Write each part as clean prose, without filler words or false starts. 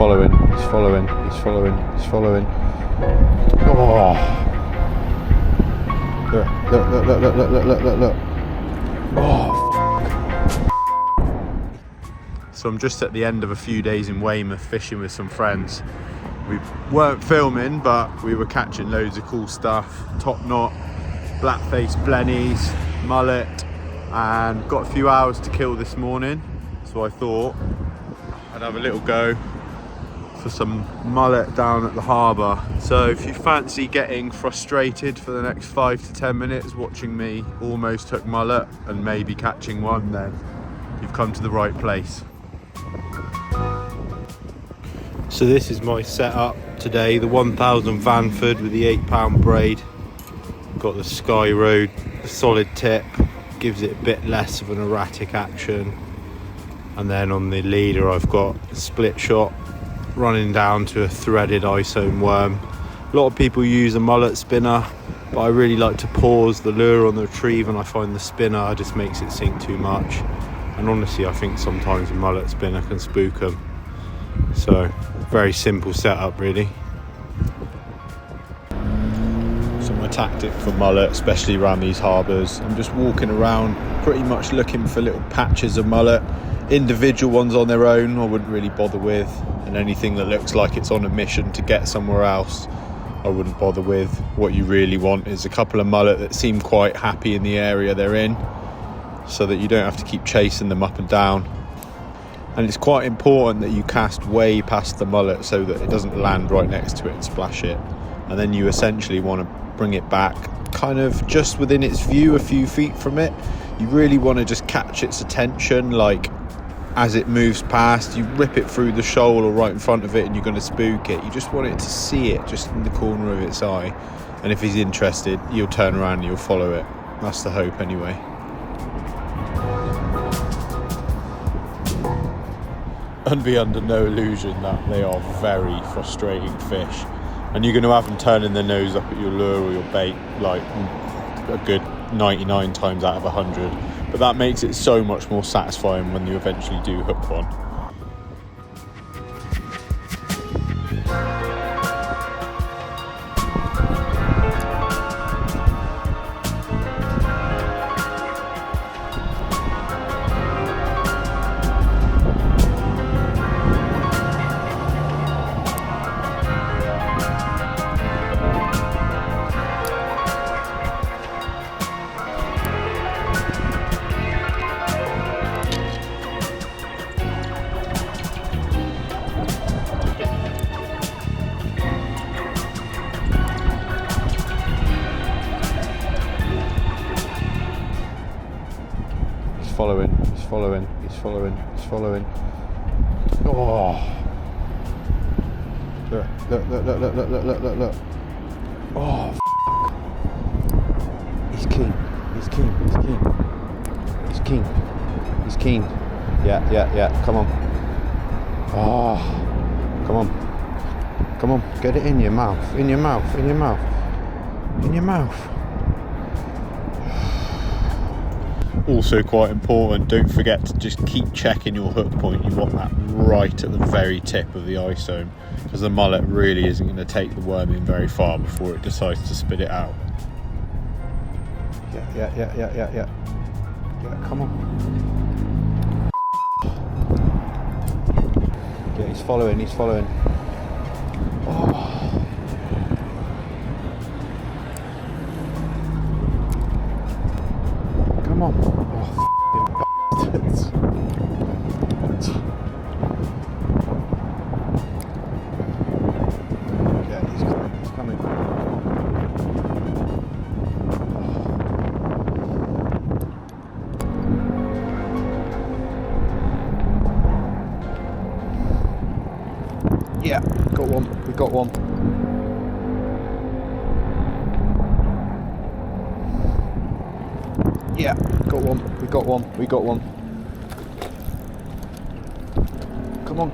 following. Oh. Look. Oh, so I'm just at the end of a few days in Weymouth fishing with some friends. We weren't filming, but we were catching loads of cool stuff. Top knot, blackface blennies, mullet, and got a few hours to kill this morning. So I thought I'd have a little go for some mullet down at the harbour. So if you fancy getting frustrated for the next 5 to 10 minutes watching me almost hook mullet and maybe catching one, then you've come to the right place. So this is my setup today, the 1000 Vanford with the 8-pound braid. Got the Sky Road, the solid tip, gives it a bit less of an erratic action. And then on the leader I've got a split shot running down to a threaded isome worm. A lot of people use a mullet spinner, but I really like to pause the lure on the retrieve, and I find the spinner just makes it sink too much. And honestly, I think sometimes a mullet spinner can spook them. So very simple setup really. So my tactic for mullet, especially around these harbours, I'm just walking around pretty much looking for little patches of mullet. Individual ones on their own I wouldn't really bother with, and anything that looks like it's on a mission to get somewhere else I wouldn't bother with. What you really want is a couple of mullet that seem quite happy in the area they're in, so that you don't have to keep chasing them up and down. And it's quite important that you cast way past the mullet so that it doesn't land right next to it and splash it. And then you essentially want to bring it back kind of just within its view, a few feet from it. You really want to just catch its attention, like as it moves past, you rip it through the shoal or right in front of it and you're going to spook it. You just want it to see it just in the corner of its eye, and if he's interested you'll turn around and you'll follow it. That's the hope anyway. And be under no illusion that they are very frustrating fish, and you're going to have them turning their nose up at your lure or your bait like a good 99 times out of 100, but that makes it so much more satisfying when you eventually do hook one. He's following. Oh, look. Oh, he's keen. Yeah, come on. Oh, come on, get it in your mouth. Also quite important, don't forget to just keep checking your hook point. You want that right at the very tip of the isome, because the mullet really isn't going to take the worm in very far before it decides to spit it out. Yeah, come on. Yeah, he's following. Oh. Come on. Oh, bastards. Yeah, he's coming. Yeah, we got one. Yeah, we got one. Come on.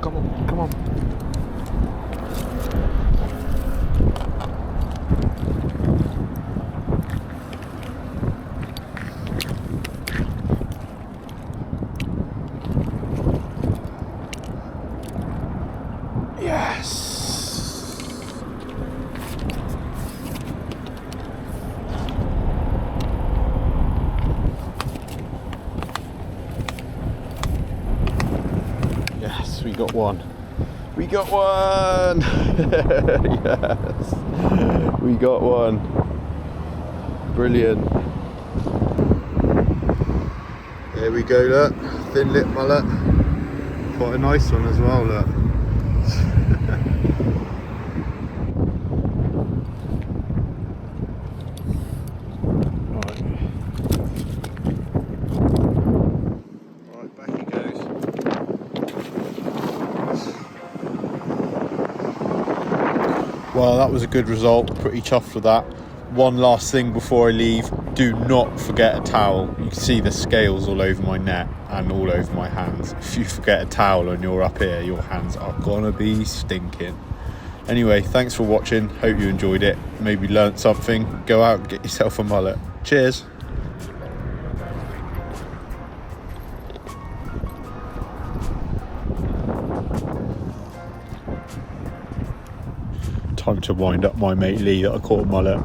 Yes. Yes, we got one. We got one. Yes, we got one. Brilliant. There we go, look. Thin lip mullet. Quite a nice one as well, look. Right, back he goes. Well, that was a good result. Pretty chuffed with that. One last thing before I leave, do not forget a towel. You can see the scales all over my net and all over my hands. If you forget a towel and you're up here, your hands are gonna be stinking. Anyway, thanks for watching. Hope you enjoyed it. Maybe learnt something. Go out and get yourself a mullet. Cheers. Time to wind up my mate Lee that I caught a mullet.